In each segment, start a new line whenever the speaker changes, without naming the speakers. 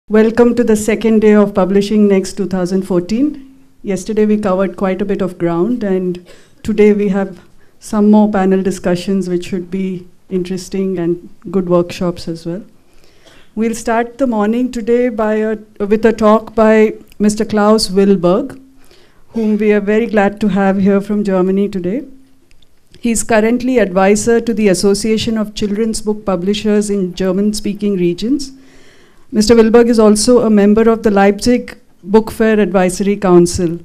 Welcome to the second day of Publishing Next 2014. Yesterday we covered quite a bit of ground, and today we have some more panel discussions which should be interesting and good workshops as well. We'll start the morning today with a talk by Mr. Klaus Willburg, whom we are very glad to have here from Germany today. He's currently advisor to the Association of Children's Book Publishers in German-speaking regions. Mr. Willburg is also a member of the Leipzig Book Fair Advisory Council.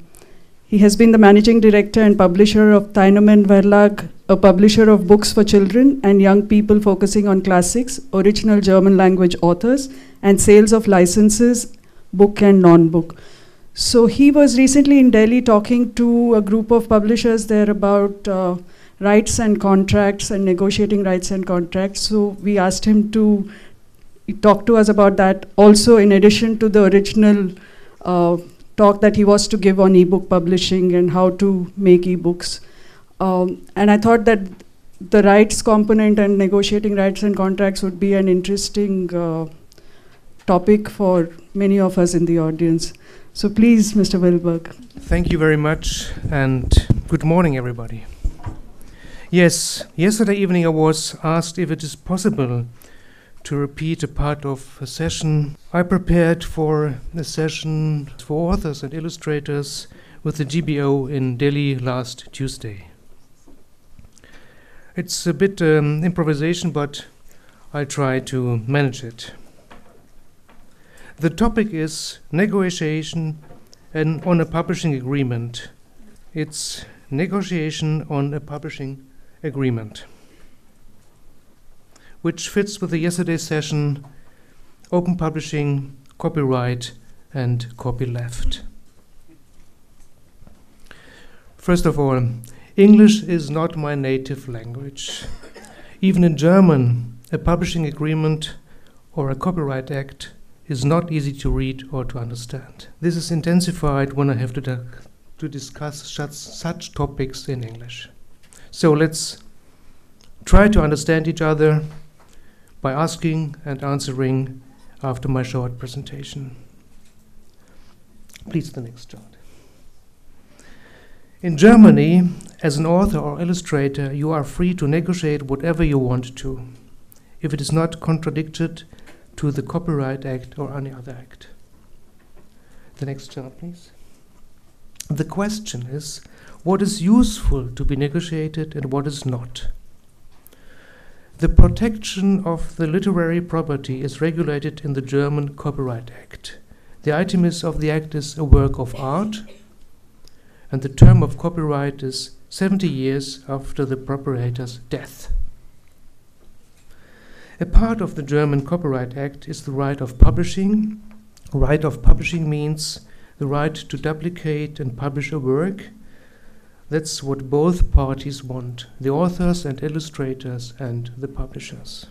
He has been the managing director and publisher of Thienemann Verlag, a publisher of books for children and young people focusing on classics, original German language authors, and sales of licenses, book and non-book. So he was recently in Delhi talking to a group of publishers there about rights and contracts and negotiating rights and contracts. So we asked him to talk to us about that, also in addition to the original talk that he was to give on ebook publishing and how to make ebooks. And I thought that the rights component and negotiating rights and contracts would be an interesting topic for many of us in the audience. So please, Mr. Willburg.
Thank you very much, and good morning, everybody. Yes, yesterday evening I was asked if it is possible to repeat a part of a session I prepared for a session for authors and illustrators with the GBO in Delhi last Tuesday. It's a bit improvisation, but I try to manage it. The topic is negotiation on a publishing agreement. It's negotiation on a publishing agreement, which fits with the yesterday's session, open publishing, copyright, and copyleft. First of all, English is not my native language. Even in German, a publishing agreement or a copyright act is not easy to read or to understand. This is intensified when I have to discuss such topics in English. So let's try to understand each other by asking and answering after my short presentation. Please, the next chart. In Germany, as an author or illustrator, you are free to negotiate whatever you want to, if it is not contradicted to the Copyright Act or any other act. The next chart, please. The question is, what is useful to be negotiated and what is not? The protection of the literary property is regulated in the German Copyright Act. The item of the act is a work of art, and the term of copyright is 70 years after the proprietor's death. A part of the German Copyright Act is the right of publishing. Right of publishing means the right to duplicate and publish a work. That's what both parties want, the authors and illustrators and the publishers.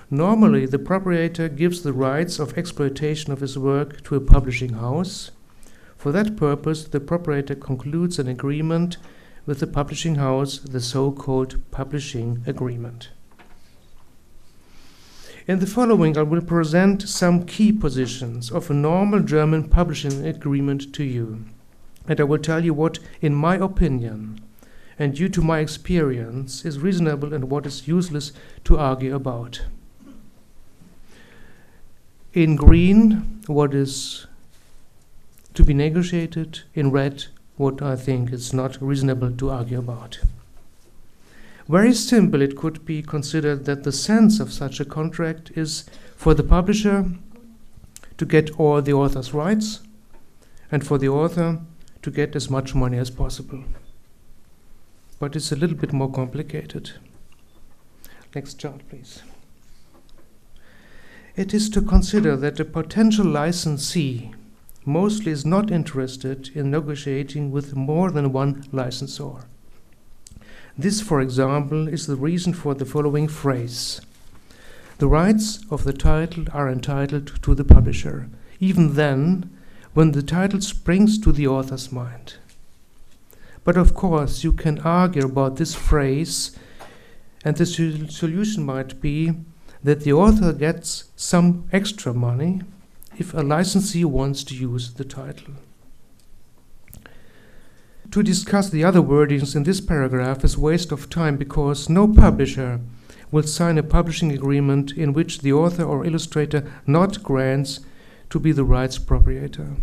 Normally, the proprietor gives the rights of exploitation of his work to a publishing house. For that purpose, the proprietor concludes an agreement with the publishing house, the so-called publishing agreement. In the following, I will present some key positions of a normal German publishing agreement to you. And I will tell you what, in my opinion, and due to my experience, is reasonable and what is useless to argue about. In green, what is to be negotiated. In red, what I think is not reasonable to argue about. Very simple, it could be considered that the sense of such a contract is for the publisher to get all the author's rights, and for the author to get as much money as possible. But it's a little bit more complicated. Next chart, please. It is to consider that a potential licensee mostly is not interested in negotiating with more than one licensor. This, for example, is the reason for the following phrase. The rights of the title are entitled to the publisher, even then, when the title springs to the author's mind. But of course, you can argue about this phrase, and the solution might be that the author gets some extra money if a licensee wants to use the title. To discuss the other wordings in this paragraph is waste of time, because no publisher will sign a publishing agreement in which the author or illustrator not grants to be the rights proprietor.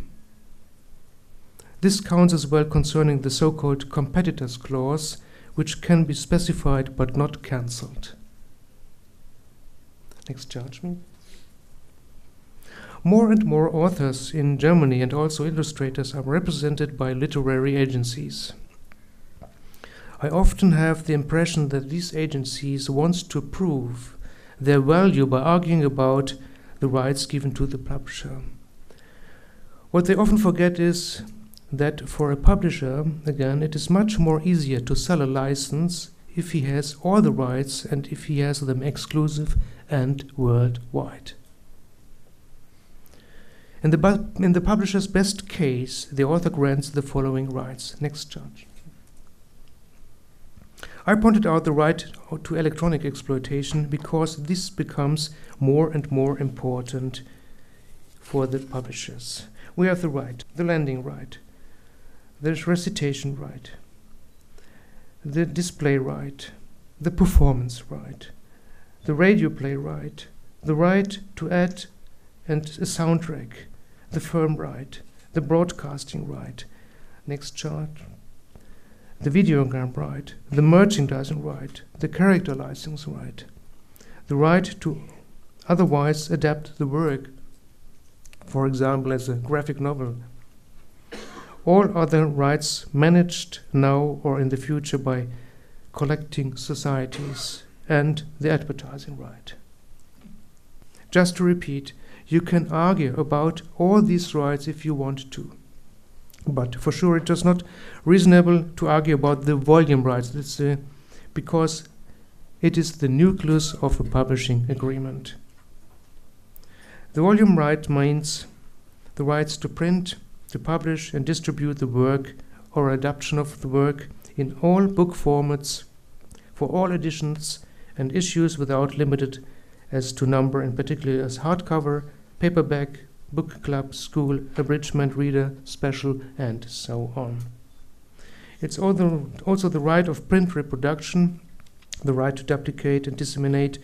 This counts as well concerning the so-called competitors clause, which can be specified but not cancelled. Next chart, please. More and more authors in Germany and also illustrators are represented by literary agencies. I often have the impression that these agencies want to prove their value by arguing about the rights given to the publisher. What they often forget is that for a publisher, again, it is much more easier to sell a license if he has all the rights and if he has them exclusive and worldwide. In the publisher's best case, the author grants the following rights. Next chart. I pointed out the right to electronic exploitation because this becomes more and more important for the publishers. We have the right, the landing right, the recitation right, the display right, the performance right, the radio play right, the right to add and a soundtrack, the firm right, the broadcasting right. Next chart. The videogram right, the merchandising right, the character license right, the right to otherwise adapt the work, for example, as a graphic novel. All other rights managed now or in the future by collecting societies, and the advertising right. Just to repeat, you can argue about all these rights if you want to. But for sure it is not reasonable to argue about the volume rights, because it is the nucleus of a publishing agreement. The volume right means the rights to print, to publish and distribute the work or adaptation of the work in all book formats for all editions and issues without limited as to number, in particular as hardcover, paperback, book club, school, abridgment, reader, special, and so on. It's also the right of print reproduction, the right to duplicate and disseminate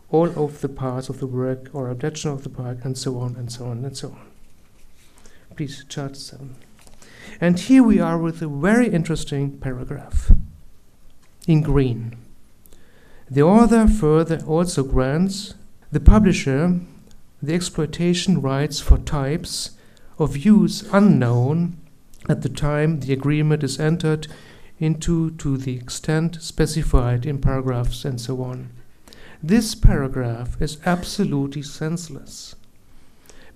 all of the parts of the work or adaptation of the part, and so on, and so on, and so on. Please, chart 7. And here we are with a very interesting paragraph in green. The author further also grants the publisher the exploitation rights for types of use unknown at the time the agreement is entered into to the extent specified in paragraphs and so on. This paragraph is absolutely senseless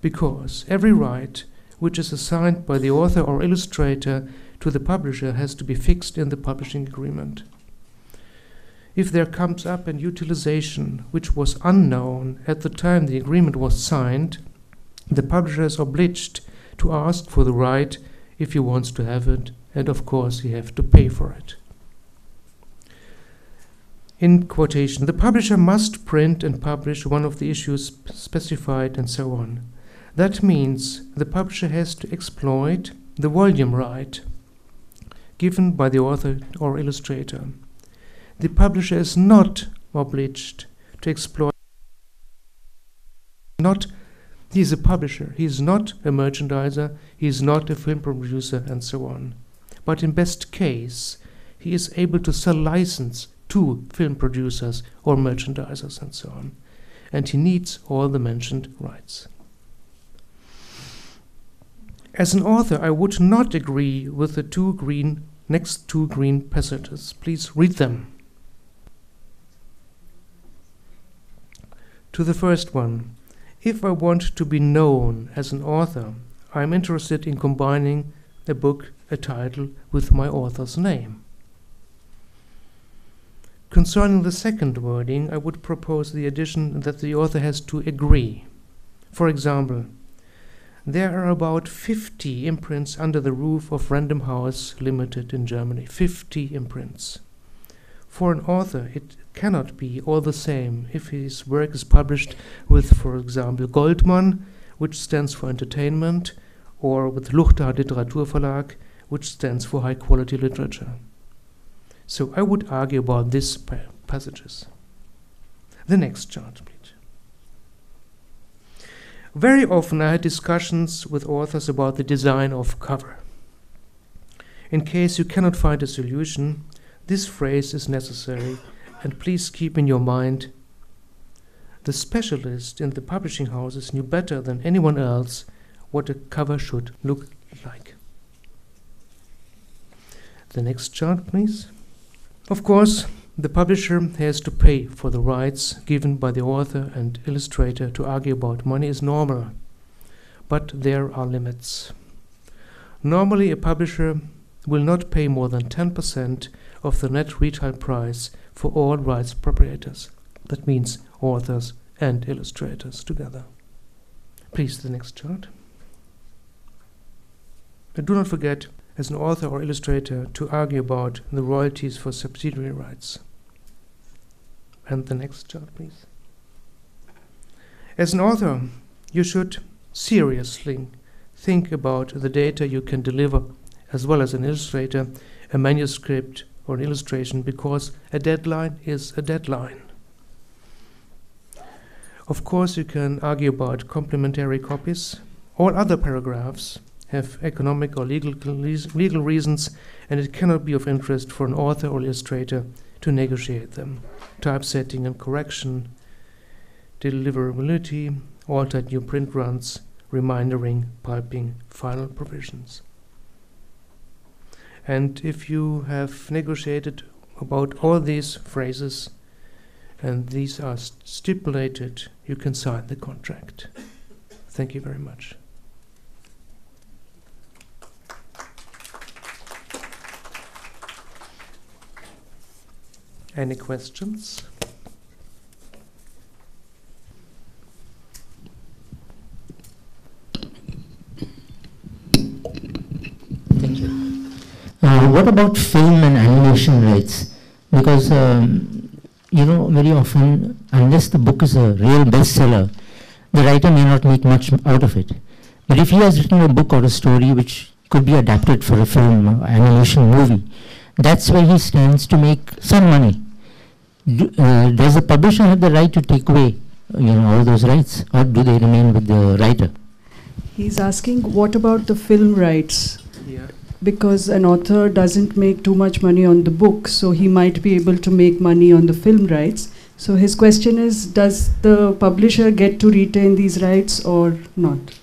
because every right which is assigned by the author or illustrator to the publisher has to be fixed in the publishing agreement. If there comes up an utilization which was unknown at the time the agreement was signed, the publisher is obliged to ask for the right if he wants to have it, and of course he has to pay for it. In quotation, the publisher must print and publish one of the issues specified and so on. That means the publisher has to exploit the volume right given by the author or illustrator. The publisher is not obliged to exploit. He is a publisher. He is not a merchandiser. He is not a film producer, and so on. But in best case, he is able to sell license to film producers or merchandisers, and so on. And he needs all the mentioned rights. As an author, I would not agree with the next two green passages. Please read them. To the first one, if I want to be known as an author, I am interested in combining a book, a title, with my author's name. Concerning the second wording, I would propose the addition that the author has to agree. For example, there are about 50 imprints under the roof of Random House Limited in Germany. 50 imprints. For an author, it cannot be all the same if his work is published with, for example, Goldmann, which stands for entertainment, or with Luchterhand Literaturverlag, which stands for high-quality literature. So I would argue about these passages. The next chart, please. Very often I had discussions with authors about the design of cover. In case you cannot find a solution, this phrase is necessary, and please keep in your mind, the specialist in the publishing houses knew better than anyone else what a cover should look like. The next chart, please. Of course, the publisher has to pay for the rights given by the author and illustrator. To argue about money is normal, but there are limits. Normally, a publisher will not pay more than 10% of the net retail price for all rights proprietors. That means authors and illustrators together. Please, the next chart. And do not forget, as an author or illustrator, to argue about the royalties for subsidiary rights. And the next chart, please. As an author, you should seriously think about the data you can deliver, as well as an illustrator, a manuscript or an illustration, because a deadline is a deadline. Of course, you can argue about complementary copies. All other paragraphs have economic or legal reasons, and it cannot be of interest for an author or illustrator to negotiate them. Typesetting and correction, deliverability, altered new print runs, remindering, pulping, final provisions. And if you have negotiated about all these phrases, and these are stipulated, you can sign the contract. Thank you very much. Any questions?
Thank you. What about film and animation rights? Because, very often, unless the book is a real bestseller, the writer may not make much out of it. But if he has written a book or a story which could be adapted for a film or animation movie, that's where he stands to make some money. Does the publisher have the right to take away, all those rights, or do they remain with the writer?
He's asking, what about the film rights?
Yeah.
Because an author doesn't make too much money on the book, so he might be able to make money on the film rights. So his question is, does the publisher get to retain these rights or not?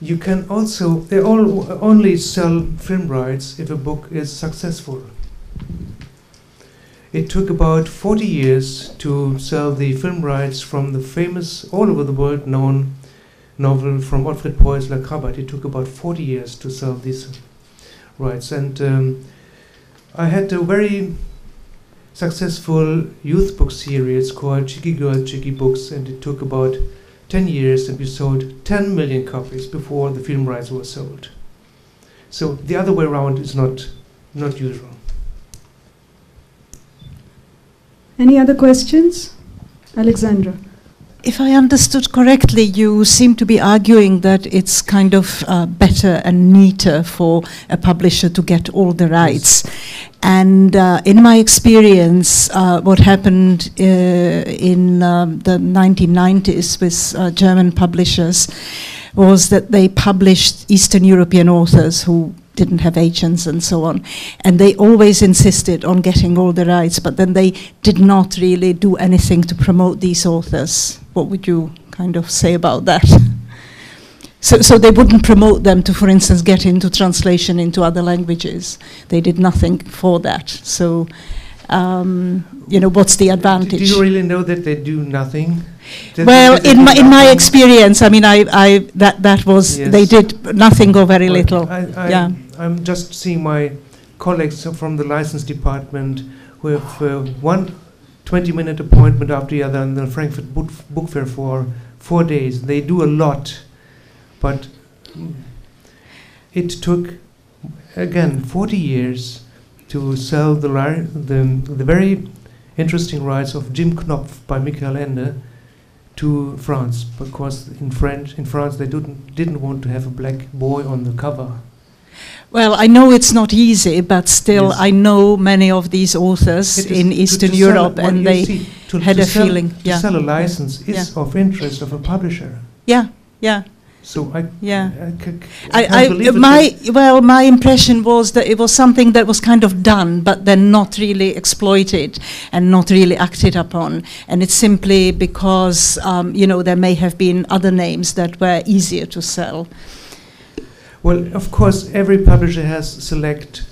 You can also, they only sell film rights if a book is successful. It took about 40 years to sell the film rights from the famous, all over the world known novel from Otfried Preuß, La Krabat. It took about 40 years to sell these rights. And I had a very successful youth book series called Cheeky Girl, Cheeky Books, and it took about 10 years, and we sold 10 million copies before the film rights were sold. So the other way around is not usual.
Any other questions? Alexandra.
If I understood correctly, you seem to be arguing that it's kind of better and neater for a publisher to get all the rights. Yes. And in my experience, what happened in the 1990s with German publishers was that they published Eastern European authors who didn't have agents and so on. And they always insisted on getting all the rights, but then they did not really do anything to promote these authors. What would you kind of say about that? So they wouldn't promote them to, for instance, get into translation into other languages. They did nothing for that. So, what's the advantage?
Do you really know that they do nothing?
Well, in my experience, I mean, that was, yes. They did nothing or very little. Yeah.
I'm just seeing my colleagues from the license department who have one 20-minute appointment after the other in the Frankfurt Book Fair for 4 days. They do a lot, but it took, again, 40 years to sell the very interesting rights of Jim Knopf by Michael Ende to France, because in France they didn't want to have a black boy on the cover.
Well, I know it's not easy, but still,
Yes.
I know many of these authors in Eastern Europe, and they had a feeling.
To sell a license is of interest of a publisher.
Yeah, yeah.
So I
my impression was that it was something that was kind of done, but then not really exploited and not really acted upon. And it's simply because there may have been other names that were easier to sell.
Well, of course, every publisher has select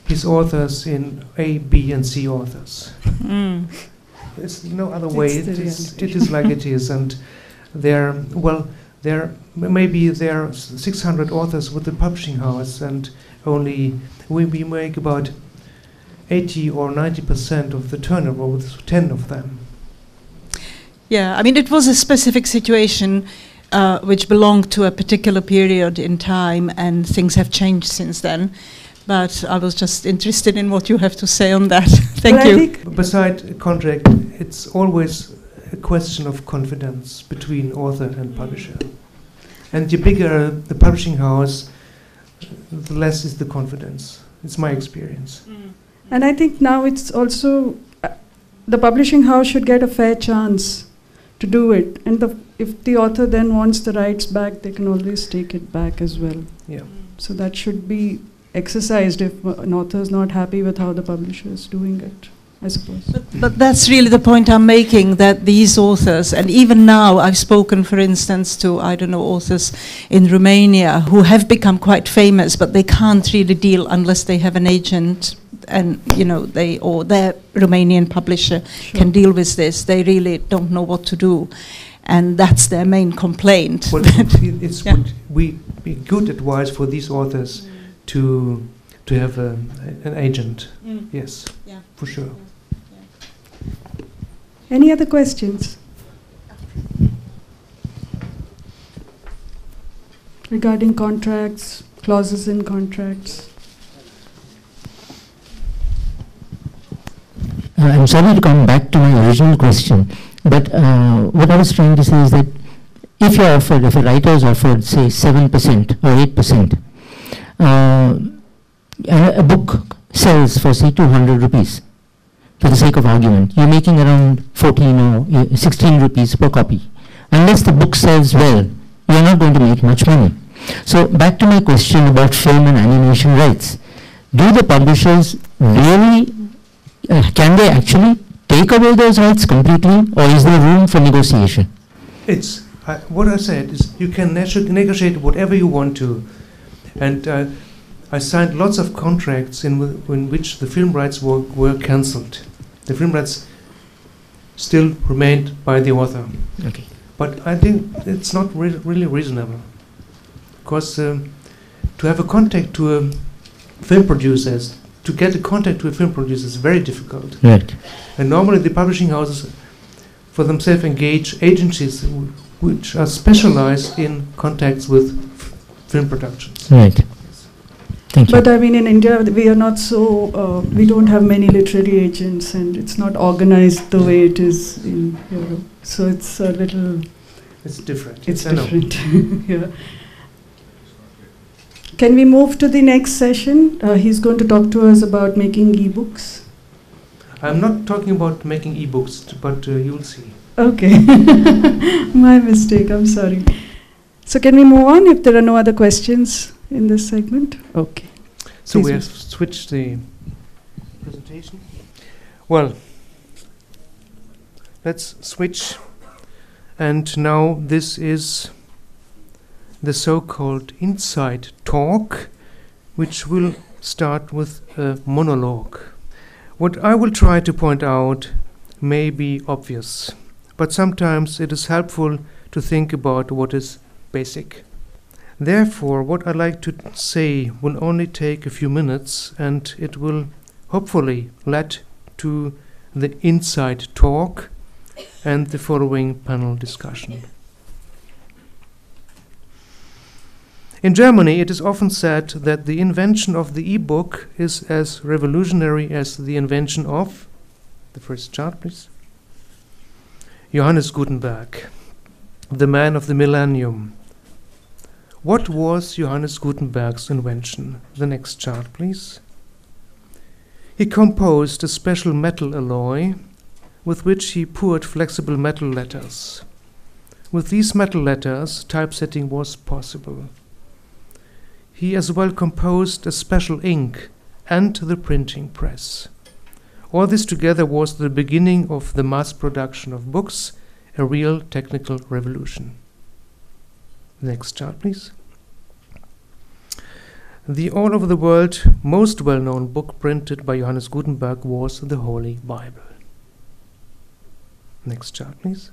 his authors in A, B, and C authors. There's no other way. It is like it is, and there are 600 authors with the publishing house, and only we make about 80 or 90% of the turnover with 10 of them.
Yeah, I mean, it was a specific situation which belonged to a particular period in time, and things have changed since then. But I was just interested in what you have to say on that. Thank you.
Beside contract, it's always a question of confidence between author and publisher. And the bigger the publishing house, the less is the confidence. It's my experience.
And I think now it's also, the publishing house should get a fair chance to do it. And if the author then wants the rights back, they can always take it back as well.
Yeah.
So that should be exercised if an author is not happy with how the publisher is doing it, I suppose.
But that's really the point I'm making, that these authors, and even now I've spoken, for instance, to, authors in Romania who have become quite famous, but they can't really deal unless they have an agent and, or their Romanian publisher can deal with this. They really don't know what to do. And that's their main complaint.
Well, would be good advice for these authors to have an agent. Yes, for sure.
Any other questions regarding contracts, clauses in contracts?
I'm sorry to come back to my original question, but what I was trying to say is that if a writer is offered, say, 7% or 8%, a book sells for, say, 200 rupees, for the sake of argument, you're making around 14 or 16 rupees per copy. Unless the book sells well, you're not going to make much money. So back to my question about film and animation rights. Do the publishers really, can they actually take away those rights completely, or is there room for negotiation?
It's, what I said is you can negotiate whatever you want to. And I signed lots of contracts in which the film rights were cancelled. The film rights still remained by the author.
Okay.
But I think it's not really reasonable. Because to have a contact to a film producer, to get a contact to a film producer is very difficult.
Right.
And normally the publishing houses for themselves engage agencies which are specialized in contacts with film productions.
Right. Thank you.
But I mean, in India, we are not so, we don't have many literary agents, and it's not organized the way it is in Europe. So it's a little...
It's different.
It's different. Yeah. Can we move to the next session? He's going to talk to us about making e-books.
I'm not talking about making e-books, but you'll see.
Okay. My mistake, I'm sorry. So can we move on if there are no other questions in this segment? Okay.
So
Please
we have switched the presentation. Well, let's switch. And now this is the so-called inside talk, which will start with a monologue. What I will try to point out may be obvious, but sometimes it is helpful to think about what is basic. Therefore, what I like to say will only take a few minutes, and it will hopefully lead to the inside talk and the following panel discussion. In Germany, it is often said that the invention of the e-book is as revolutionary as the invention of, the first chart please, Johannes Gutenberg, the man of the millennium. What was Johannes Gutenberg's invention? The next chart please. He composed a special metal alloy with which he poured flexible metal letters. With these metal letters, typesetting was possible. He as well composed a special ink and the printing press. All this together was the beginning of the mass production of books, a real technical revolution. Next chart, please. The all over the world most well-known book printed by Johannes Gutenberg was the Holy Bible. Next chart, please.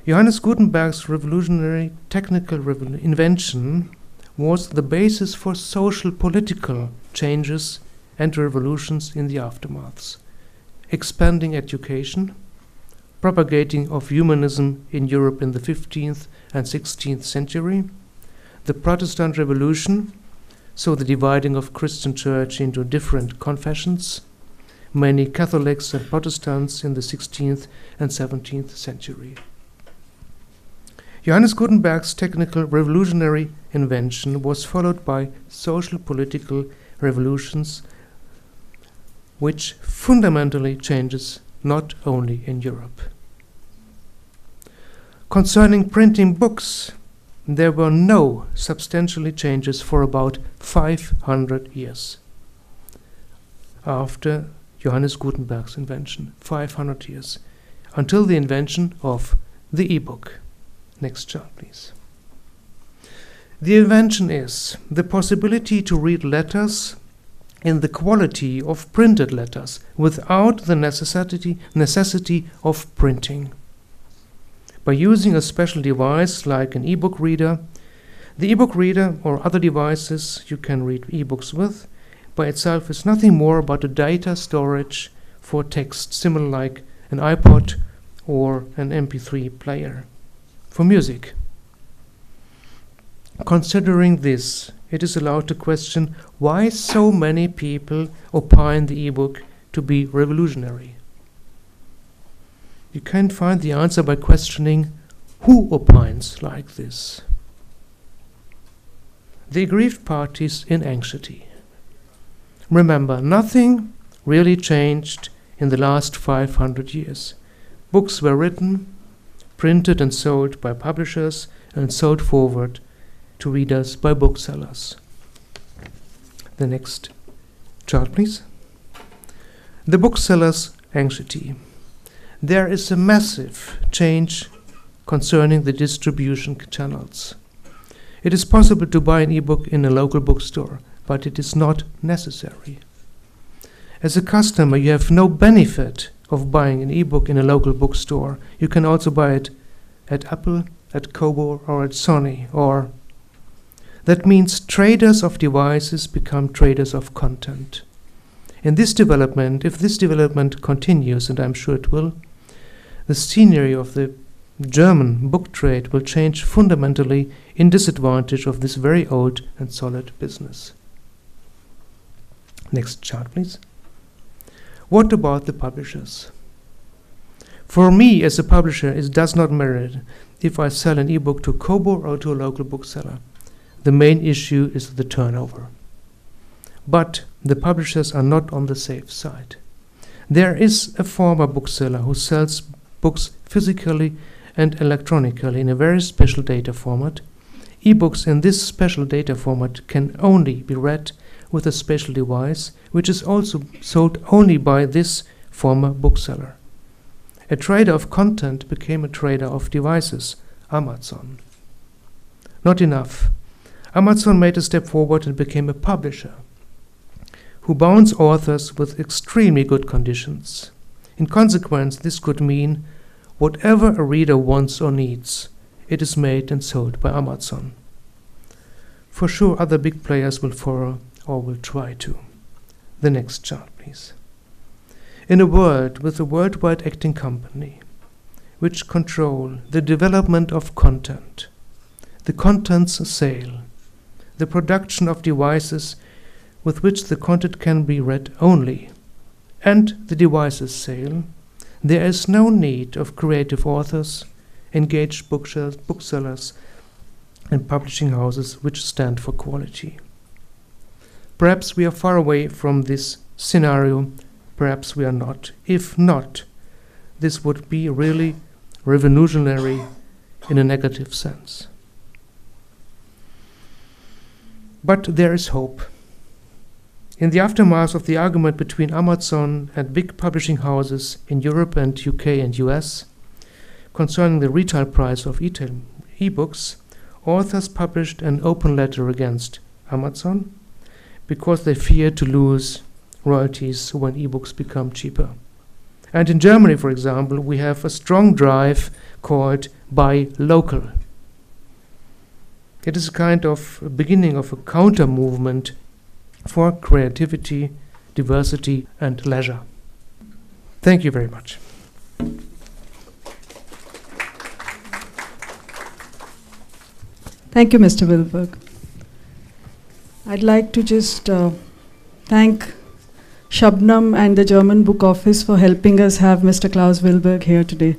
Johannes Gutenberg's revolutionary technical invention was the basis for social political changes and revolutions in the aftermaths, expanding education, propagating of humanism in Europe in the 15th and 16th century, the Protestant Revolution, so the dividing of Christian church into different confessions, many Catholics and Protestants in the 16th and 17th century. Johannes Gutenberg's technical revolutionary invention was followed by social political revolutions which fundamentally changes not only in Europe. Concerning printing books, there were no substantial changes for about 500 years after Johannes Gutenberg's invention, 500 years, until the invention of the e-book. Next chart, please. The invention is the possibility to read letters in the quality of printed letters without the necessity of printing. By using a special device like an e-book reader, the e-book reader or other devices you can read e-books with by itself is nothing more but a data storage for text, similar like an iPod or an MP3 player for music. Considering this, it is allowed to question why so many people opine the e-book to be revolutionary. You can find the answer by questioning who opines like this. The aggrieved parties in anxiety. Remember, nothing really changed in the last 500 years. Books were written, printed and sold by publishers and sold forward to readers by booksellers. The next chart, please. The booksellers' anxiety. There is a massive change concerning the distribution channels. It is possible to buy an e-book in a local bookstore, but it is not necessary. As a customer, you have no benefit of buying an e-book in a local bookstore. You can also buy it at Apple, at Kobo, or at Sony, or that means traders of devices become traders of content. In this development, if this development continues, and I'm sure it will, the scenery of the German book trade will change fundamentally in disadvantage of this very old and solid business. Next chart, please. What about the publishers? For me, as a publisher, it does not matter if I sell an e-book to Kobo or to a local bookseller. The main issue is the turnover. But the publishers are not on the safe side. There is a former bookseller who sells books physically and electronically in a very special data format. E-books in this special data format can only be read with a special device, which is also sold only by this former bookseller. A trader of content became a trader of devices, Amazon. Not enough. Amazon made a step forward and became a publisher who bounds authors with extremely good conditions. In consequence, this could mean whatever a reader wants or needs, it is made and sold by Amazon. For sure, other big players will follow or will try to. The next chart, please. In a world with a worldwide acting company which control the development of content, the contents sale, the production of devices with which the content can be read only, and the devices sale, there is no need of creative authors, engaged booksellers, and publishing houses which stand for quality. Perhaps we are far away from this scenario, perhaps we are not. If not, this would be really revolutionary in a negative sense. But there is hope. In the aftermath of the argument between Amazon and big publishing houses in Europe and UK and US concerning the retail price of e-books, authors published an open letter against Amazon because they fear to lose royalties when e-books become cheaper. And in Germany, for example, we have a strong drive called Buy Local. It is a kind of beginning of a counter movement for creativity, diversity, and leisure. Thank you very much.
Thank you, Mr. Willburg. I'd like to just thank Shabnam and the German Book Office for helping us have Mr. Klaus Willburg here today.